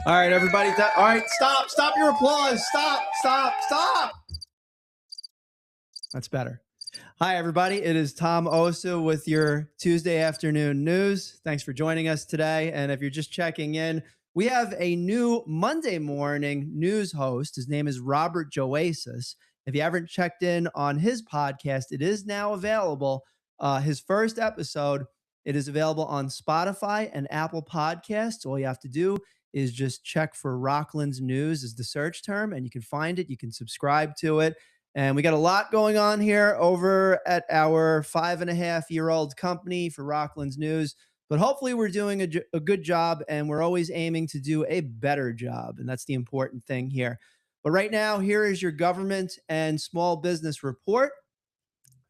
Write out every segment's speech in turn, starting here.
All right, everybody. All right, stop your applause. Stop. That's better. Hi, everybody. It is Tom Osa with your Tuesday afternoon news. Thanks for joining us today. And if you're just checking in, we have a new Monday morning news host. His name is Robert Joasis. If you haven't checked in on his podcast, it is now available. His first episode, it is available on Spotify and Apple Podcasts. All you have to do is just check for Rockland's News as the search term, and you can find it. You can subscribe to it. And we got a lot going on here over at our 5.5-year-old company for Rockland's News. But hopefully we're doing a good job, and we're always aiming to do a better job. And that's the important thing here. But right now, here is your government and small business report.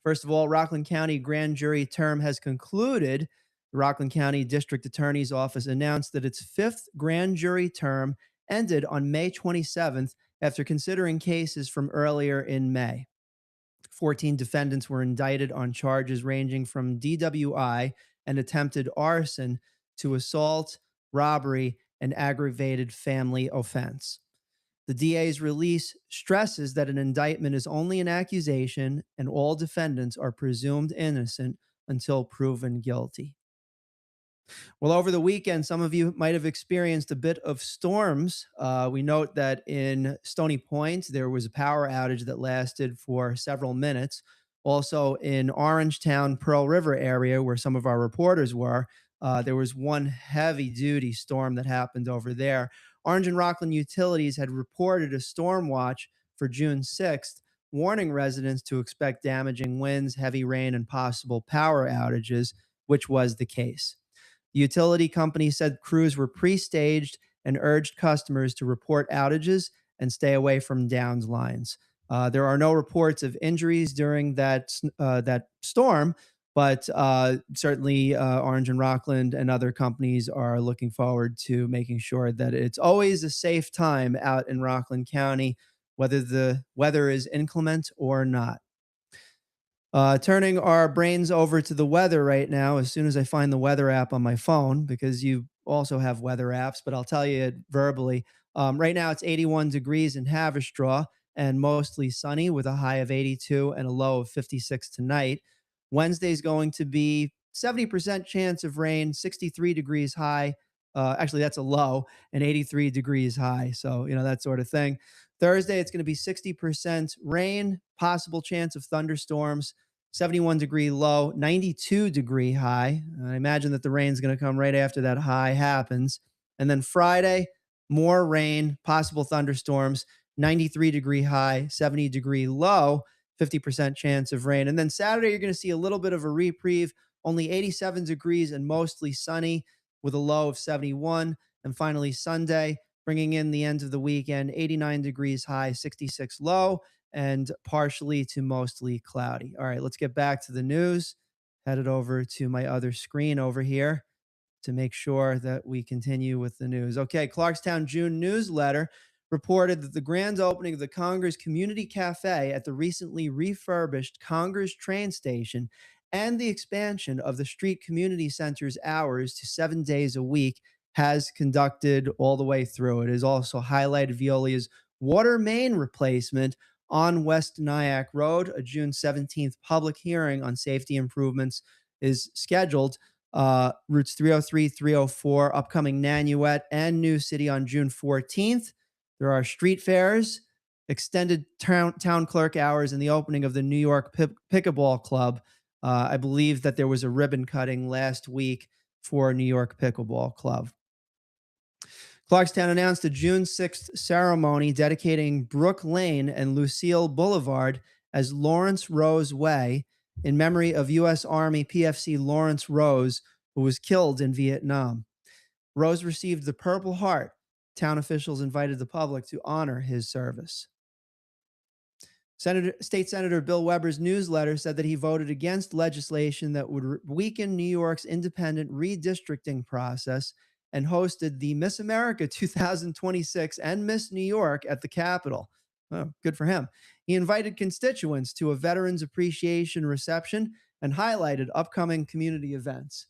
First of all, Rockland County grand jury term has concluded. The Rockland County District Attorney's Office announced that its 5th grand jury term ended on May 27th after considering cases from earlier in May. 14 defendants were indicted on charges ranging from DWI and attempted arson to assault, robbery, and aggravated family offense. The DA's release stresses that an indictment is only an accusation and all defendants are presumed innocent until proven guilty. Well, over the weekend, some of you might have experienced a bit of storms. We note that in Stony Point, there was a power outage that lasted for several minutes. Also in Orangetown, Pearl River area, where some of our reporters were, there was one heavy-duty storm that happened over there. Orange and Rockland Utilities had reported a storm watch for June 6th, warning residents to expect damaging winds, heavy rain, and possible power outages, which was the case. The utility company said crews were pre-staged and urged customers to report outages and stay away from downed lines. There are no reports of injuries during that storm, but certainly Orange and Rockland and other companies are looking forward to making sure that it's always a safe time out in Rockland County, whether the weather is inclement or not. Turning our brains over to the weather right now, as soon as I find the weather app on my phone, because you also have weather apps, but I'll tell you it verbally. Right now it's 81 degrees in Haverstraw and mostly sunny with a high of 82 and a low of 56 tonight. Wednesday's going to be 70% chance of rain, 63 degrees high. Actually, that's a low, and 83 degrees high. So, that sort of thing. Thursday, it's going to be 60% rain, possible chance of thunderstorms, 71 degree low, 92 degree high. I imagine that the rain's going to come right after that high happens. And then Friday, more rain, possible thunderstorms, 93 degree high, 70 degree low, 50% chance of rain. And then Saturday, you're going to see a little bit of a reprieve, only 87 degrees and mostly sunny with a low of 71. And finally, Sunday, bringing in the end of the weekend, 89 degrees high, 66 low, and partially to mostly cloudy. All right, let's get back to the news. Headed over to my other screen over here to make sure that we continue with the news. Okay, Clarkstown June newsletter reported that the grand opening of the Congress Community Cafe at the recently refurbished Congress train station and the expansion of the street community center's hours to 7 days a week has conducted all the way through. It has also highlighted Veolia's water main replacement on West Nyack Road. A June 17th public hearing on safety improvements is scheduled. Routes 303, 304, upcoming Nanuet and New City on June 14th. There are street fairs, extended town clerk hours, and the opening of the New York Pickleball Club. I believe that there was a ribbon cutting last week for New York Pickleball Club. Clarkstown announced a June 6th ceremony dedicating Brook Lane and Lucille Boulevard as Lawrence Rose Way in memory of U.S. Army PFC Lawrence Rose, who was killed in Vietnam. Rose received the Purple Heart. Town officials invited the public to honor his service. State Senator Bill Weber's newsletter said that he voted against legislation that would weaken New York's independent redistricting process and hosted the Miss America 2026 and Miss New York at the Capitol. Oh, good for him. He invited constituents to a Veterans Appreciation reception and highlighted upcoming community events.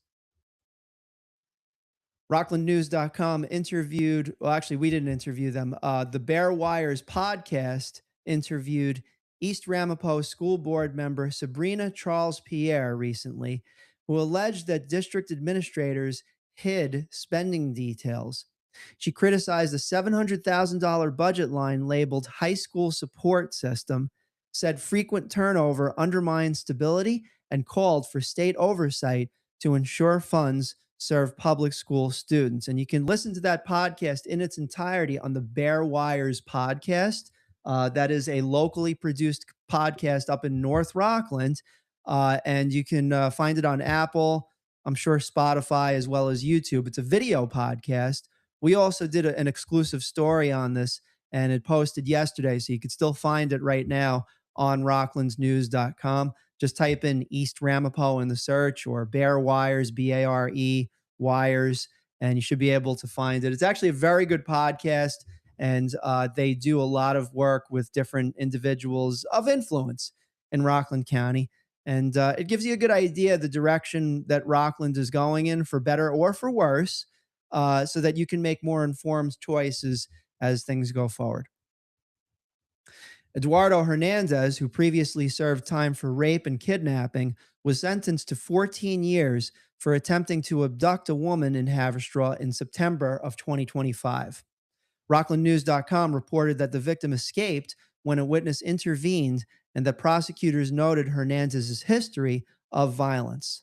RocklandNews.com interviewed, well, actually, we didn't interview them. The Bear Wires podcast interviewed East Ramapo School Board member Sabrina Charles Pierre recently, who alleged that district administrators hid spending details. She criticized the $700,000 budget line labeled high school support system, said frequent turnover undermines stability, and called for state oversight to ensure funds serve public school students. And you can listen to that podcast in its entirety on the Bear Wires podcast. That is a locally produced podcast up in North Rockland. And you can find it on Apple, I'm sure Spotify, as well as YouTube. It's a video podcast. We also did an exclusive story on this, and it posted yesterday. So you can still find it right now on rocklandsnews.com. Just type in East Ramapo in the search, or Bear Wires, BARE Wires, and you should be able to find it. It's actually a very good podcast, and they do a lot of work with different individuals of influence in Rockland County. And it gives you a good idea of the direction that Rockland is going in, for better or for worse, so that you can make more informed choices as things go forward. Eduardo Hernandez, who previously served time for rape and kidnapping, was sentenced to 14 years for attempting to abduct a woman in Haverstraw in September of 2025. RocklandNews.com reported that the victim escaped when a witness intervened and that prosecutors noted Hernandez's history of violence.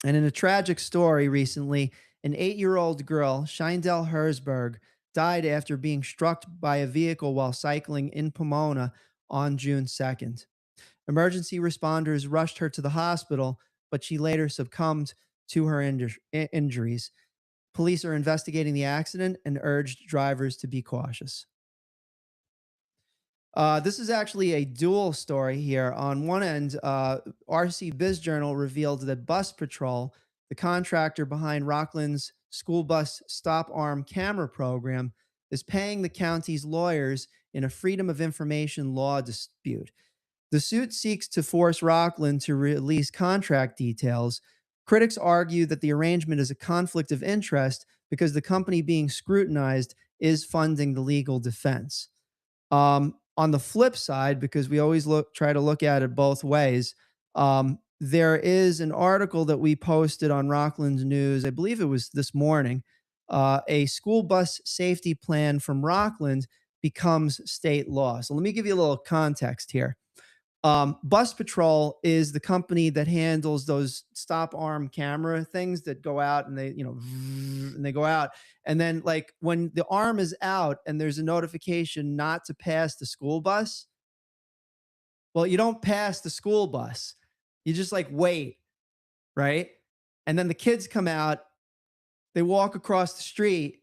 And in a tragic story recently, an 8-year-old girl, Shindell Herzberg, died after being struck by a vehicle while cycling in Pomona on June 2nd. Emergency responders rushed her to the hospital, but she later succumbed to her injuries. Police are investigating the accident and urged drivers to be cautious. This is actually a dual story here. On one end, RC Biz Journal revealed that Bus Patrol, the contractor behind Rockland's school bus stop arm camera program, is paying the county's lawyers in a Freedom of Information law dispute. The suit seeks to force Rockland to release contract details. Critics argue that the arrangement is a conflict of interest because the company being scrutinized is funding the legal defense. On the flip side, because we always try to look at it both ways, there is an article that we posted on Rockland News, I believe it was this morning. A school bus safety plan from Rockland becomes state law. So let me give you a little context here. Bus Patrol is the company that handles those stop arm camera things that go out and they, and they go out. And then, like, when the arm is out and there's a notification not to pass the school bus, well, you don't pass the school bus. You just like wait, right? And then the kids come out, they walk across the street,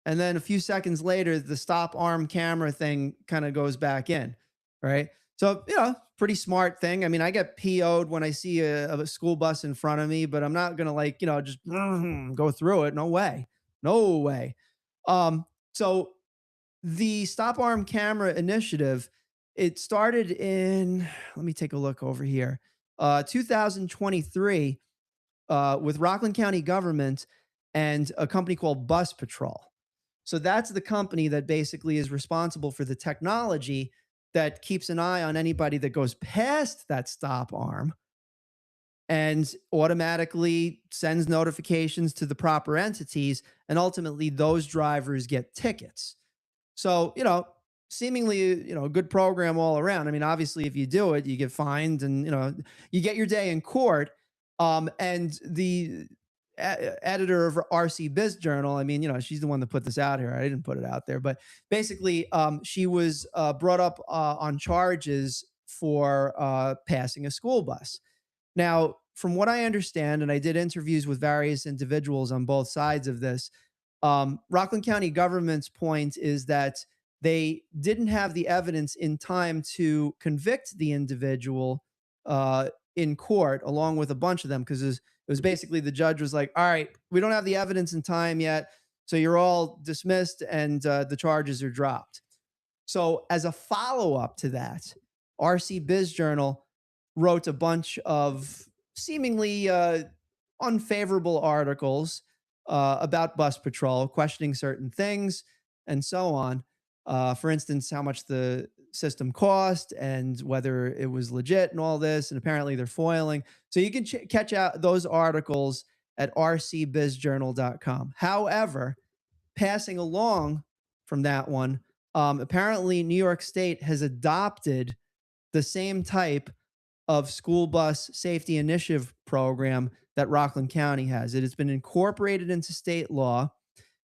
and then a few seconds later, the stop arm camera thing kind of goes back in, right? So, pretty smart thing. I mean, I get PO'd when I see a school bus in front of me, but I'm not going to, like, just go through it. No way. No way. So the stop arm camera initiative, it started in, let me take a look over here, 2023, with Rockland County government and a company called Bus Patrol. So that's the company that basically is responsible for the technology that keeps an eye on anybody that goes past that stop arm and automatically sends notifications to the proper entities. And ultimately, those drivers get tickets. So, seemingly, a good program all around. I mean, obviously, if you do it, you get fined and, you get your day in court. And the editor of RC Biz Journal, I mean, she's the one that put this out here. I didn't put it out there, but basically, she was brought up on charges for passing a school bus. Now, from what I understand, and I did interviews with various individuals on both sides of this, Rockland County government's point is that they didn't have the evidence in time to convict the individual in court, along with a bunch of them, because it was basically the judge was like, all right, we don't have the evidence in time yet, so you're all dismissed and the charges are dropped. So, as a follow up to that, RC Biz Journal wrote a bunch of seemingly unfavorable articles about bus patrol, questioning certain things and so on. For instance, how much the system cost and whether it was legit and all this. And apparently they're foiling. So you can catch out those articles at rcbizjournal.com. However, passing along from that one, apparently New York State has adopted the same type of school bus safety initiative program that Rockland County has. It has been incorporated into state law.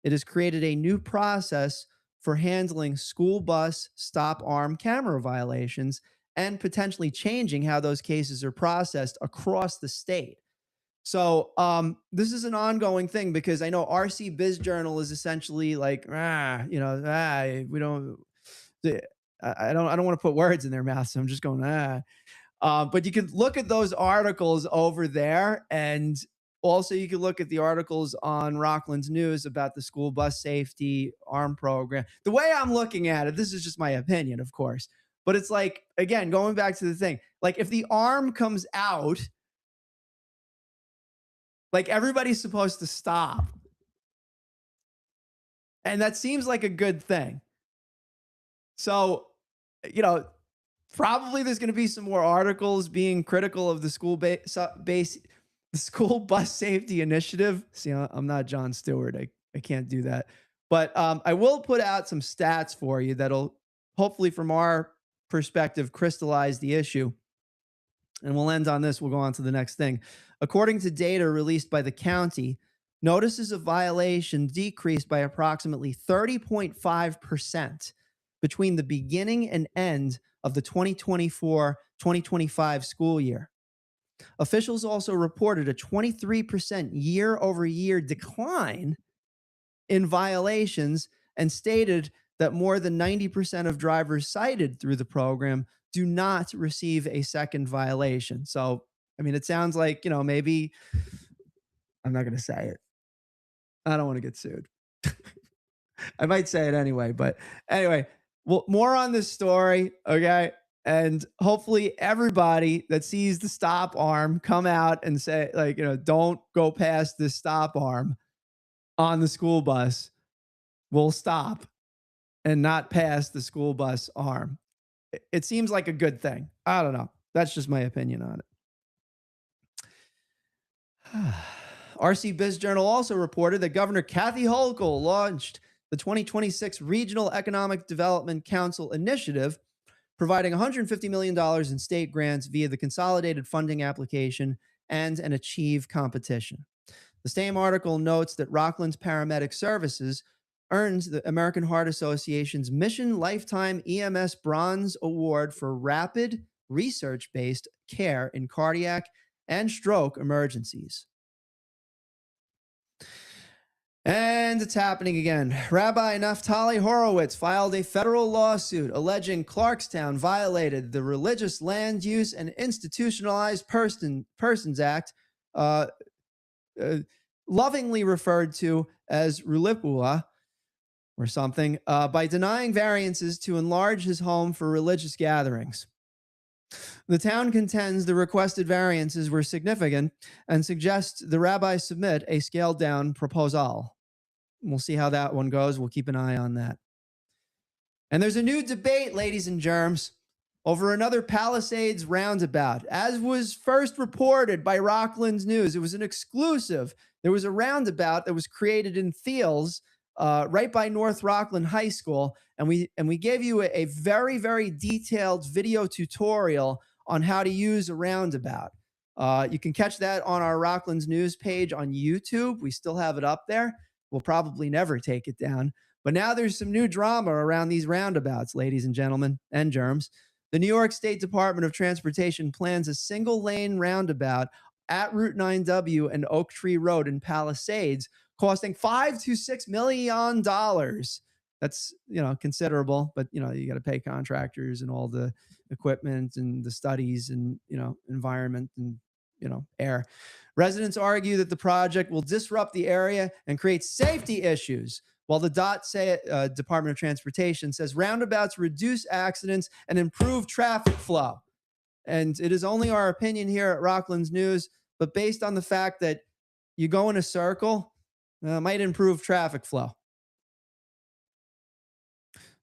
It has created a new process for handling school bus stop arm camera violations and potentially changing how those cases are processed across the state. So this is an ongoing thing because I know RC Biz Journal is essentially like, we don't, I don't want to put words in their mouth, so I'm just going, but you can look at those articles over there. And also, you can look at the articles on Rockland's News about the school bus safety arm program. The way I'm looking at it, this is just my opinion, of course. But it's like, again, going back to the thing, like if the arm comes out, like everybody's supposed to stop. And that seems like a good thing. So, probably there's going to be some more articles being critical of the the school bus safety initiative. See, I'm not Jon Stewart. I can't do that. But I will put out some stats for you that'll hopefully, from our perspective, crystallize the issue. And we'll end on this. We'll go on to the next thing. According to data released by the county, notices of violation decreased by approximately 30.5% between the beginning and end of the 2024-2025 school year. Officials also reported a 23% year-over-year decline in violations and stated that more than 90% of drivers cited through the program do not receive a second violation. So, I mean, it sounds like, maybe I'm not going to say it. I don't want to get sued. I might say it anyway, but anyway, well, more on this story, okay? And hopefully everybody that sees the stop arm come out and say, like, don't go past this stop arm on the school bus. We'll stop and not pass the school bus arm. It seems like a good thing. I don't know. That's just my opinion on it. RC Biz Journal also reported that Governor Kathy Hochul launched the 2026 Regional Economic Development Council initiative, providing $150 million in state grants via the consolidated funding application and an Achieve competition. The same article notes that Rockland's paramedic services earned the American Heart Association's Mission Lifetime EMS Bronze Award for rapid research-based care in cardiac and stroke emergencies. And it's happening again. Rabbi Naftali Horowitz filed a federal lawsuit alleging Clarkstown violated the Religious Land Use and Institutionalized Persons Act, lovingly referred to as RULIPUA or something, by denying variances to enlarge his home for religious gatherings. The town contends the requested variances were significant and suggests the rabbi submit a scaled-down proposal. We'll see how that one goes. We'll keep an eye on that. And there's a new debate, ladies and germs, over another Palisades roundabout. As was first reported by Rockland's News, it was an exclusive. There was a roundabout that was created in Thiels, right by North Rockland High School, and we gave you a very, very detailed video tutorial on how to use a roundabout. You can catch that on our Rockland's News page on YouTube. We still have it up there. We'll probably never take it down. But now there's some new drama around these roundabouts, ladies and gentlemen, and germs. The New York State Department of Transportation plans a single-lane roundabout at Route 9W and Oak Tree Road in Palisades, costing $5 to $6 million. That's, considerable, but you got to pay contractors and all the equipment and the studies and, environment and, air. Residents argue that the project will disrupt the area and create safety issues, while the Department of Transportation says roundabouts reduce accidents and improve traffic flow. And it is only our opinion here at Rockland's News, but based on the fact that you go in a circle, might improve traffic flow.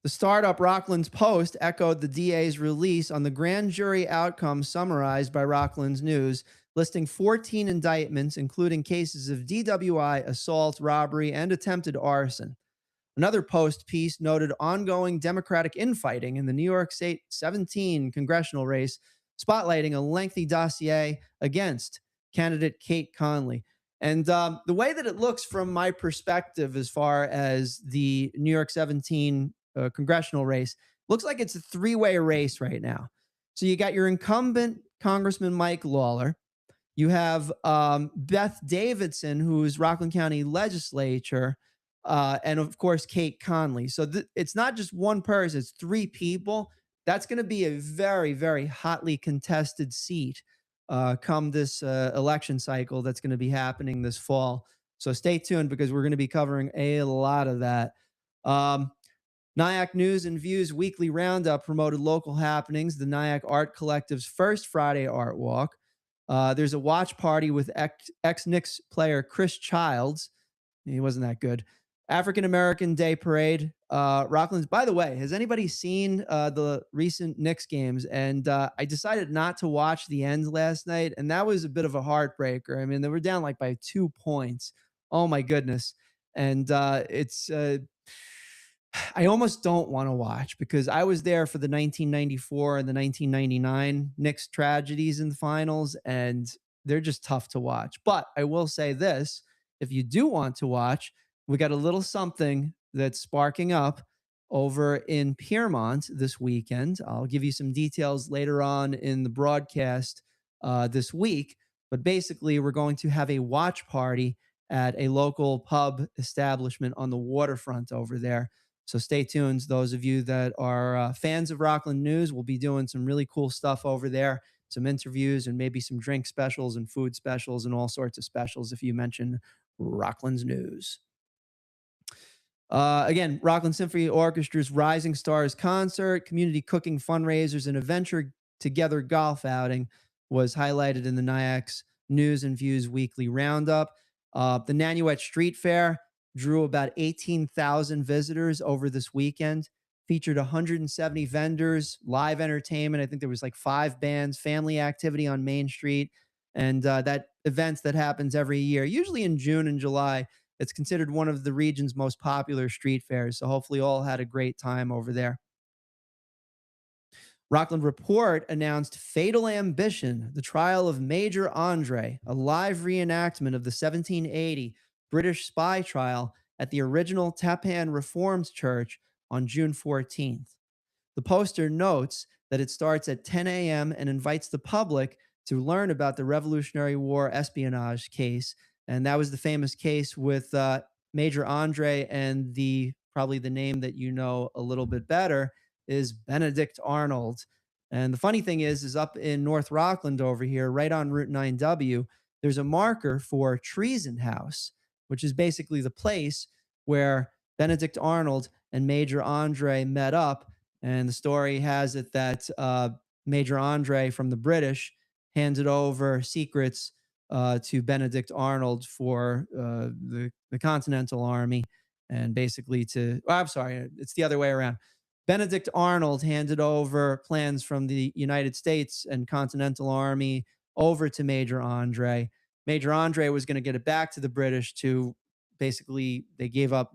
The startup Rockland's Post echoed the DA's release on the grand jury outcome summarized by Rockland's News, listing 14 indictments, including cases of DWI, assault, robbery, and attempted arson. Another Post piece noted ongoing Democratic infighting in the New York State 17 congressional race, spotlighting a lengthy dossier against candidate Kate Conley. And the way that it looks from my perspective, as far as the New York 17 congressional race, looks like it's a three-way race right now. So you got your incumbent Congressman Mike Lawler. You have Beth Davidson, who's Rockland County Legislature, and of course Kate Conley. So it's not just one person; it's three people. That's going to be a very, very hotly contested seat come this election cycle that's going to be happening this fall. So stay tuned, because we're going to be covering a lot of that. Nyack News and Views Weekly Roundup promoted local happenings, the Nyack Art Collective's first Friday Art Walk. There's a watch party with ex-Knicks player Chris Childs. He wasn't that good. African American Day Parade. Rockland's, by the way, has anybody seen the recent Knicks games? And I decided not to watch the end last night, and that was a bit of a heartbreaker. I mean, they were down like by 2 points. Oh my goodness. And it's I almost don't want to watch, because I was there for the 1994 and the 1999 Knicks tragedies in the finals, and they're just tough to watch. But I will say this: if you do want to watch, we got a little something that's sparking up over in Piermont this weekend. I'll give you some details later on in the broadcast this week. But basically, we're going to have a watch party at a local pub establishment on the waterfront over there. So stay tuned. Those of you that are fans of Rockland News, will be doing some really cool stuff over there, some interviews and maybe some drink specials and food specials and all sorts of specials if you mention Rockland's News. Again, Rockland Symphony Orchestra's Rising Stars concert, community cooking fundraisers, and a venture together golf outing was highlighted in the Nyack's News and Views Weekly Roundup. The Nanuet Street Fair drew about 18,000 visitors over this weekend, featured 170 vendors, live entertainment. I think there was like 5 bands, family activity on Main Street, and that event that happens every year, usually in June and July. It's considered one of the region's most popular street fairs. So hopefully all had a great time over there. Rockland Report announced Fatal Ambition, the trial of Major Andre, a live reenactment of the 1780 British spy trial at the original Tappan Reformed Church on June 14th. The poster notes that it starts at 10 a.m. and invites the public to learn about the Revolutionary War espionage case. And that was the famous case with Major Andre, and probably the name that you know a little bit better is Benedict Arnold. And the funny thing is up in North Rockland over here, right on Route 9W, there's a marker for Treason House, which is basically the place where Benedict Arnold and Major Andre met up. And the story has it that Major Andre from the British handed over secrets to Benedict Arnold for the Continental Army, and basically I'm sorry, it's the other way around. Benedict Arnold handed over plans from the United States and Continental Army over to Major Andre. Major Andre was going to get it back to the British to basically they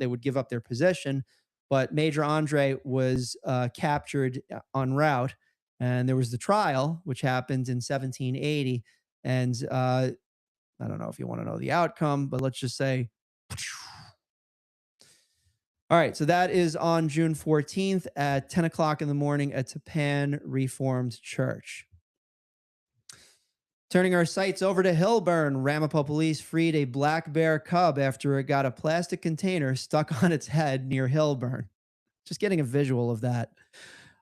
would give up their position, but Major Andre was captured en route, and there was the trial, which happened in 1780. And I don't know if you want to know the outcome, but let's just say. All right, so that is on June 14th at 10 o'clock in the morning at Tappan Reformed Church. Turning our sights over to Hillburn, Ramapo police freed a black bear cub after it got a plastic container stuck on its head near Hillburn. Just getting a visual of that.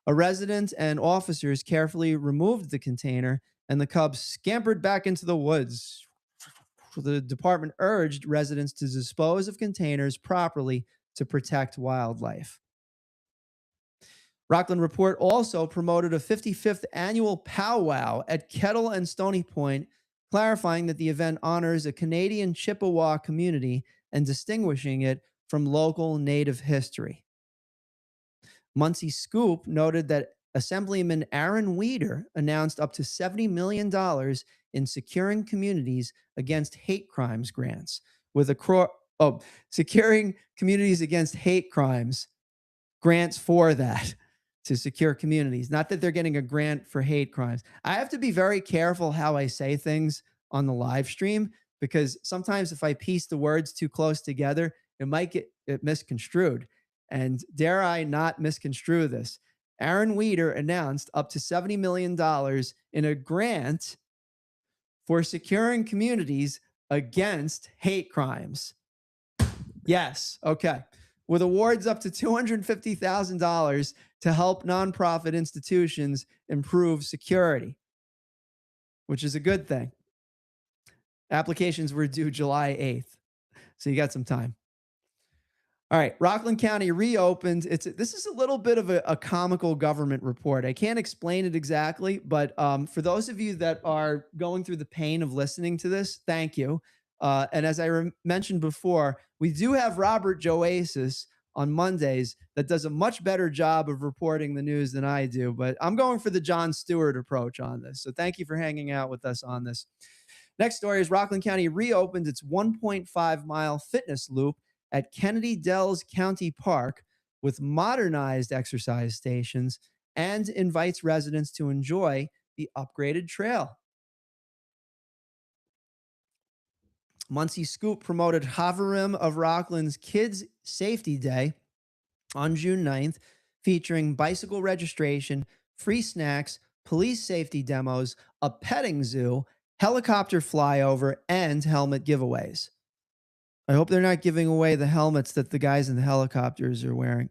A resident and officers carefully removed the container, and the cubs scampered back into the woods. The department urged residents to dispose of containers properly to protect wildlife. Rockland Report also promoted a 55th annual powwow at Kettle and Stony Point, clarifying that the event honors a Canadian Chippewa community and distinguishing it from local Native history. Muncie Scoop noted that Assemblyman Aaron Weeder announced up to $70 million in securing communities against hate crimes grants, with securing communities against hate crimes grants for that to secure communities. Not that they're getting a grant for hate crimes. I have to be very careful how I say things on the live stream, because sometimes if I piece the words too close together, it might get it misconstrued. And dare I not misconstrue this? Aaron Weeder announced up to $70 million in a grant for securing communities against hate crimes. Yes. Okay. With awards up to $250,000 to help nonprofit institutions improve security, which is a good thing. Applications were due July 8th. So you got some time. All right, Rockland County reopened. This is a little bit of a comical government report. I can't explain it exactly, but for those of you that are going through the pain of listening to this, thank you. And as I mentioned before, we do have Robert Joasis on Mondays that does a much better job of reporting the news than I do. But I'm going for the Jon Stewart approach on this. So thank you for hanging out with us on this. Next story is Rockland County reopened its 1.5-mile fitness loop at Kennedy Dells County Park with modernized exercise stations and invites residents to enjoy the upgraded trail. Muncie Scoop promoted Havarim of Rockland's Kids Safety Day on June 9th, featuring bicycle registration, free snacks, police safety demos, a petting zoo, helicopter flyover, and helmet giveaways. I hope they're not giving away the helmets that the guys in the helicopters are wearing.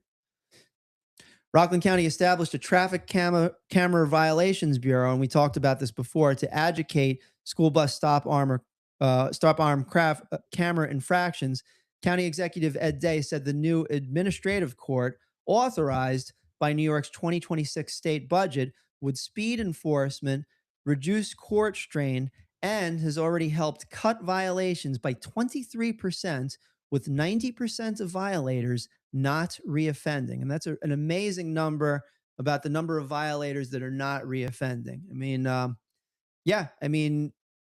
Rockland County established a traffic camera violations bureau, and we talked about this before, to educate school bus stop arm camera infractions. County Executive Ed Day said the new administrative court, authorized by New York's 2026 state budget, would speed enforcement, reduce court strain, and has already helped cut violations by 23%, with 90% of violators not reoffending. And that's an amazing number about the number of violators that are not reoffending. I mean,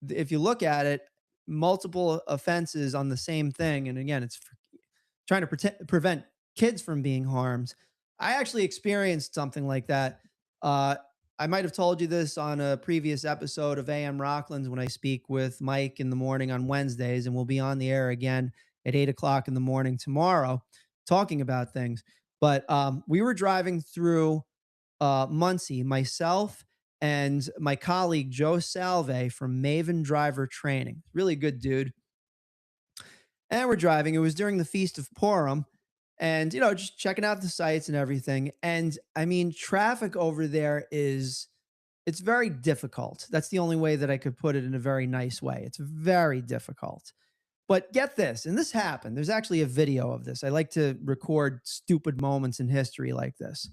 if you look at it, multiple offenses on the same thing. And again, it's trying to prevent kids from being harmed. I actually experienced something like that. I might have told you this on a previous episode of AM Rocklands when I speak with Mike in the morning on Wednesdays, and we'll be on the air again at 8 o'clock in the morning tomorrow talking about things. But we were driving through Muncie, myself and my colleague Joe Salve from Maven Driver Training. Really good dude. And we're driving. It was during the Feast of Purim, and just checking out the sites and everything. And I mean, traffic over there it's very difficult. That's the only way that I could put it in a very nice way. It's very difficult. But get this, and this happened. There's actually a video of this. I like to record stupid moments in history like this.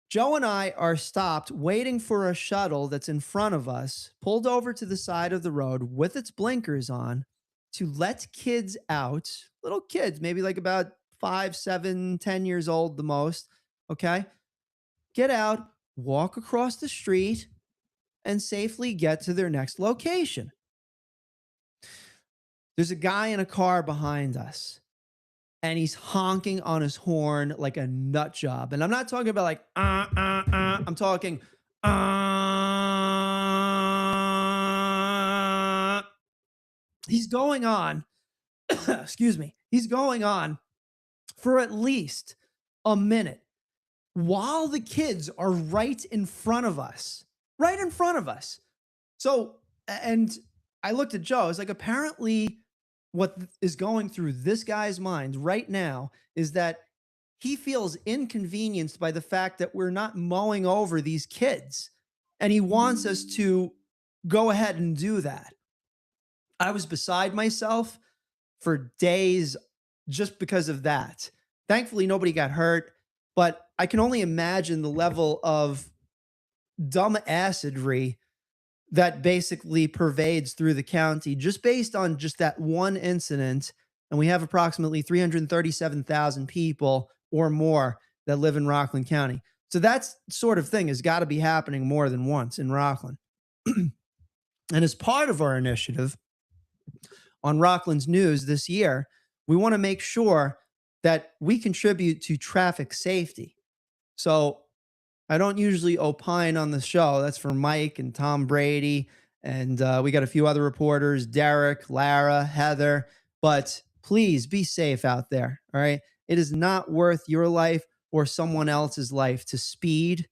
Joe and I are stopped waiting for a shuttle that's in front of us, pulled over to the side of the road with its blinkers on, to let kids out, little kids, maybe like about 5, 7, 10 years old, the most. Okay. Get out, walk across the street, and safely get to their next location. There's a guy in a car behind us, and he's honking on his horn like a nut job. And I'm not talking about like, I'm talking, he's going on, excuse me, he's going on for at least a minute while the kids are right in front of us. Right in front of us. So, and I looked at Joe. I was like, apparently what is going through this guy's mind right now is that he feels inconvenienced by the fact that we're not mowing over these kids. And he wants us to go ahead and do that. I was beside myself for days just because of that. Thankfully, nobody got hurt, but I can only imagine the level of dumb acidry that basically pervades through the county just based on just that one incident. And we have approximately 337,000 people or more that live in Rockland County. So that sort of thing has got to be happening more than once in Rockland. And as part of our initiative on Rockland's News this year, we want to make sure that we contribute to traffic safety. So I don't usually opine on the show. That's for Mike and Tom Brady. And we got a few other reporters, Derek, Lara, Heather. But please be safe out there. All right. It is not worth your life or someone else's life to speed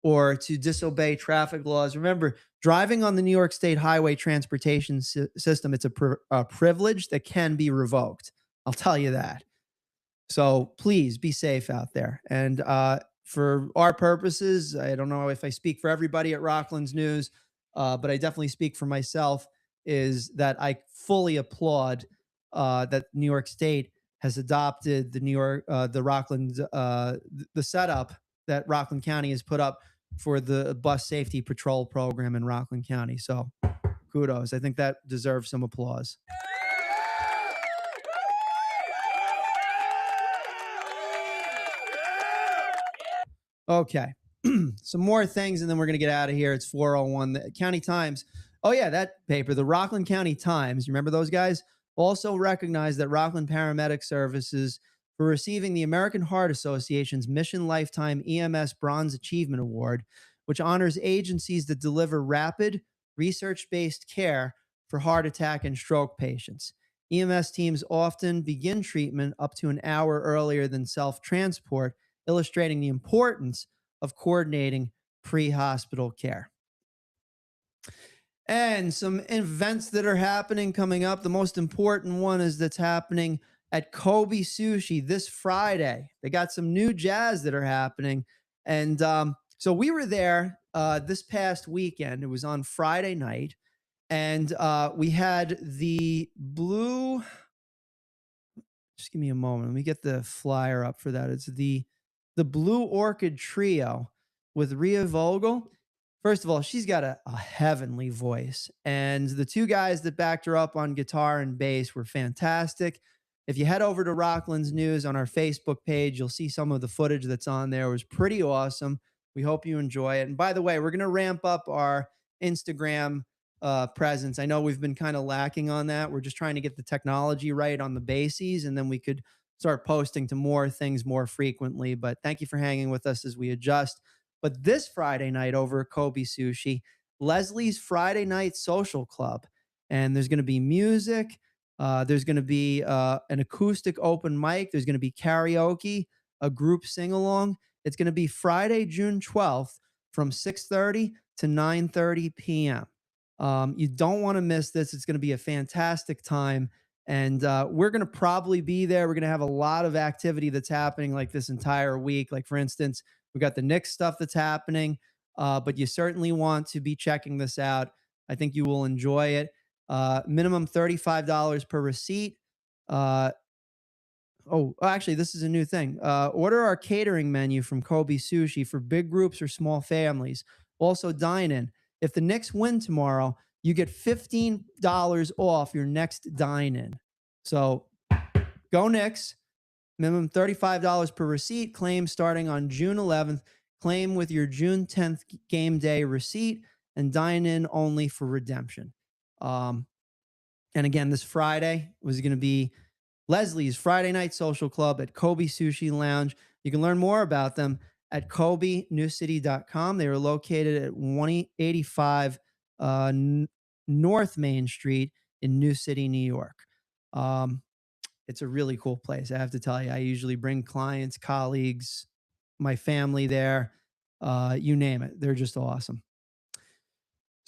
or to disobey traffic laws. Remember, driving on the New York State highway transportation system, it's a privilege that can be revoked. I'll tell you that. So please be safe out there. And for our purposes, I don't know if I speak for everybody at Rockland's News, but I definitely speak for myself, is that I fully applaud that New York State has adopted the Rockland, the setup that Rockland County has put up for the bus safety patrol program in Rockland County. So kudos. I think that deserves some applause. Okay. Some more things, and then we're going to get out of here. It's 4:01. The County Times. Oh, yeah, that paper, the Rockland County Times. You remember those guys? Also recognized that Rockland Paramedic Services for receiving the American Heart Association's Mission Lifetime EMS Bronze Achievement Award, which honors agencies that deliver rapid, research based care for heart attack and stroke patients. EMS teams often begin treatment up to an hour earlier than self transport, illustrating the importance of coordinating pre-hospital care. And some events that are happening coming up. The most important one is that's happening at Kobe Sushi this Friday. They got some new jazz that are happening. And so we were there this past weekend. It was on Friday night. And we had the blue. Just give me a moment. Let me get the flyer up for that. It's the Blue Orchid Trio with Rhea Vogel. First of all, she's got a heavenly voice. And the two guys that backed her up on guitar and bass were fantastic. If you head over to Rockland's News on our Facebook page, you'll see some of the footage that's on there. It was pretty awesome. We hope you enjoy it. And by the way, we're going to ramp up our Instagram presence. I know we've been kind of lacking on that. We're just trying to get the technology right on the bases, and then we could start posting to more things more frequently. But thank you for hanging with us as we adjust. But this Friday night over at Kobe Sushi, Leslie's Friday Night Social Club, and there's going to be music. There's going to be an acoustic open mic. There's going to be karaoke, a group sing along. It's going to be Friday, June 12th from 6:30 to 9:30 p.m. You don't want to miss this. It's going to be a fantastic time. And we're going to probably be there. We're going to have a lot of activity that's happening like this entire week. Like, for instance, we got the Knicks stuff that's happening, but you certainly want to be checking this out. I think you will enjoy it. Minimum $35 per receipt. Actually, this is a new thing. Order our catering menu from Kobe Sushi for big groups or small families. Also, dine in. If the Knicks win tomorrow, you get $15 off your next dine in. So go Knicks. Minimum $35 per receipt. Claim starting on June 11th. Claim with your June 10th game day receipt and dine in only for redemption. And again, this Friday was going to be Leslie's Friday Night Social Club at Kobe Sushi Lounge. You can learn more about them at KobeNewCity.com. They are located at 185 North Main Street in New City, New York. It's a really cool place. I have to tell you, I usually bring clients, colleagues, my family there, you name it. They're just awesome.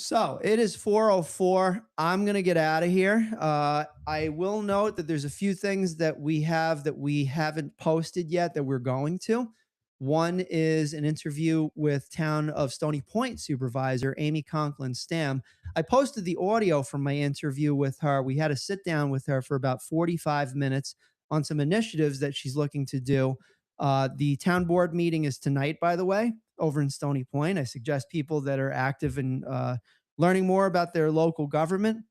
So it is 4:04. I'm gonna get out of here. I will note that there's a few things that we haven't posted yet that we're going to. One is an interview with Town of Stony Point Supervisor Amy Conklin Stam. I posted the audio from my interview with her. We had a sit down with her for about 45 minutes on some initiatives that she's looking to do. The town board meeting is tonight, by the way, over in Stony Point. I suggest people that are active in learning more about their local government,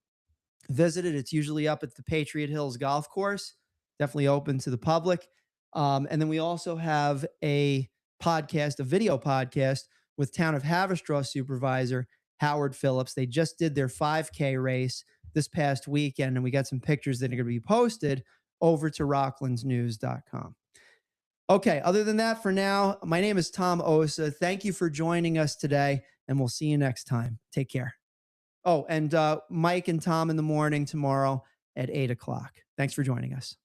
visit it. It's usually up at the Patriot Hills Golf Course, definitely open to the public. And then we also have a video podcast with Town of Haverstraw Supervisor Howard Phillips. They just did their 5K race this past weekend, and we got some pictures that are going to be posted over to rocklandsnews.com. Okay, other than that, for now, my name is Tom Osa. Thank you for joining us today, and we'll see you next time. Take care. Oh, and Mike and Tom in the morning tomorrow at 8 o'clock. Thanks for joining us.